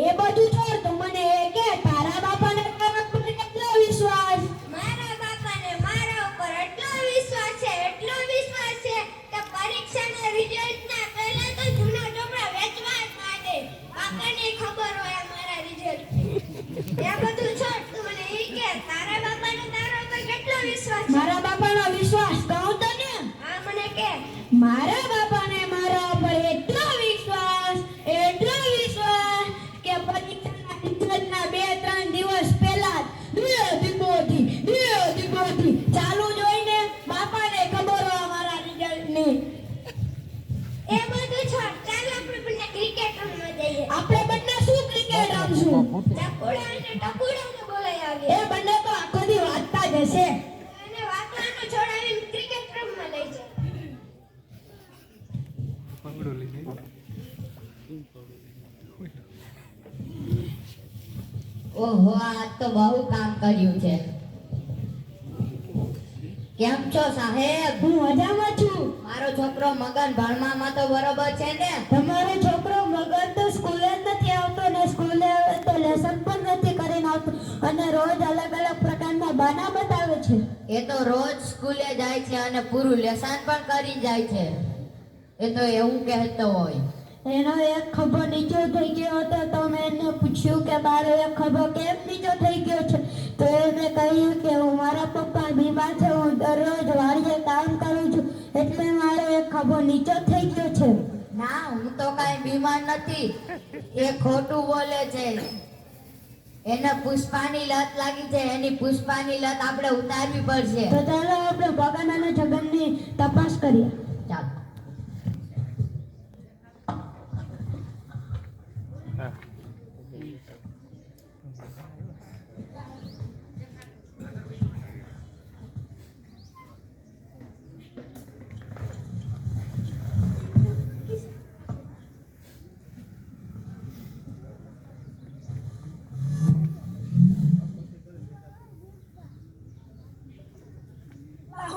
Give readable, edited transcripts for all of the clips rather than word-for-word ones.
એ બધું છોડ તો મને એ કે તારા બાપાને તારા પર કેટલો વિશ્વાસ? મારા બાપાને મારા ઉપર એટલો વિશ્વાસ છે કે પરીક્ષાના રિઝલ્ટના પહેલા તો જૂના ચોપડા વેચવા જ ના દે. બાપાને ખબર હોય મારા રિઝલ્ટ. એ બધું છોડ તું મને એ કે તારા બાપાને તારા ઉપર કેટલો વિશ્વાસ છે? મારા બાપાનો વિશ્વાસ કહું તને? હા મને કે. મારા બાપાને મારા ઉપર એટલો વિશ્વાસ કે પરીક્ષાના રિઝલ્ટના 2-3 દિવસ પહેલા દીબોથી ચાલુ જોઈને બાપાને ખબર હોય મારા રિઝલ્ટની. એ બધું છોડ ચાલ આપણે બંને ક્રિકેટ રમવા જઈએ. આપણે બંને શું ક્રિકેટ રમશું? ચકુડા અને ટકુડાને બોલાવી આવીએ. એ બંને તો આખો દી વાંચતા જ હશે. અને વાતવાનું છોડાવીને ક્રિકેટ રમવા લઈ જાય. ઓહો આ તો બહુ કામ કર્યું છે. કેમ છો સાહેબ? હું મજામાં છું. મારો છોકરો મગન ભણવામાં તો બરોબર છે ને? તમારો છોકરો મગન તો સ્કૂલે જ નથી આવતો ને સ્કૂલે આવે તો લેસન પણ નથી કરીને આવતો અને રોજ અલગ અલગ પ્રકારના બાના બતાવે છે. એ તો રોજ સ્કૂલે જાય છે અને પૂરું લેસન પણ કરી જાય છે. એ તો એવું કહેતો હોય. એનો એક ખભો નીચો થઈ ગયો હતો તો મેં એને પૂછ્યું કે મારો એક ખભો કેમ નીચો થઈ ગયો છે? તો એને કહ્યું કે હું મારા પપ્પા બીમાર છે, હું દરરોજ વાડીએ કામ કરું છું એટલે મારો એક ખભો નીચો થઈ ગયો છે. ના હું તો કાંઈ બીમાર નથી. એ ખોટું બોલે છે. એને પુષ્પાની લત લાગી છે. એની પુષ્પાની લત આપણે ઉતારવી પડશે. તો ચાલો આપણે ભગવાન અને જગનની તપાસ કરીએ. ચાલો.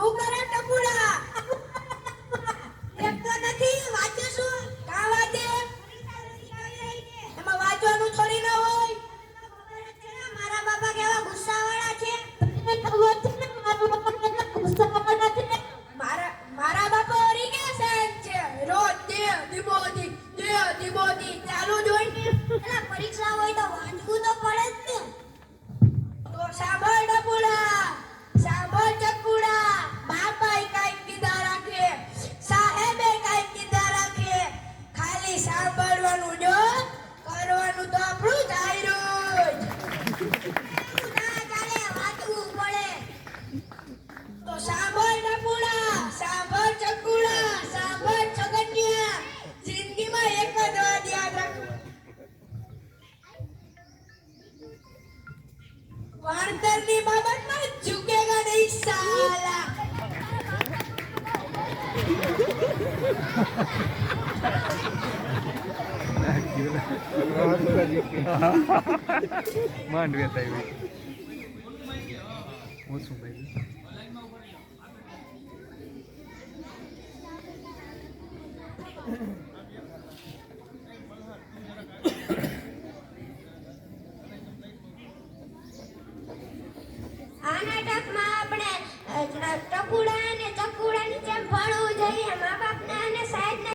હું કરે ટકુડા? એક તો નથી વાંચે શું? કા વાંચે? એમાં વાંચવાનું થોડી ન હોય. મારા બાપા કેવા ગુસ્સાવાળા છે. મારા બાપા ઓરી કે શાંત છે. રોજ દીબોથી ચાલુ જોઈને એલા પરીક્ષા હોય તો વાંચવું તો પડે જ ને. તો સાંભળ ટકુડા, સાંભળ ચકુડા. બાપાએ કાંઈક કીધા રાખે, સાહેબે કાંઈક કીધા રાખે. ખાલી સાંભળવાનું જો, કરવાનું તો આપણું જાયરું જ. ના ચાલે, વાંચવું પડે. તો સાંભળ ટકુડા, સાંભળ ચકુડા, સાંભળ છગનિયા. જિંદગીમાં એક જ વાત યાદ રાખો. ભણતરની બાબતમાં ઝુકેગા નહીં સાલા. માંડવે થાય ઓછું ભાઈ આ નાટકમાં આપણે ટકુડા અને ચકુડાની જેમ ભણવું જોઈએ. મા બાપને અને સાહેબને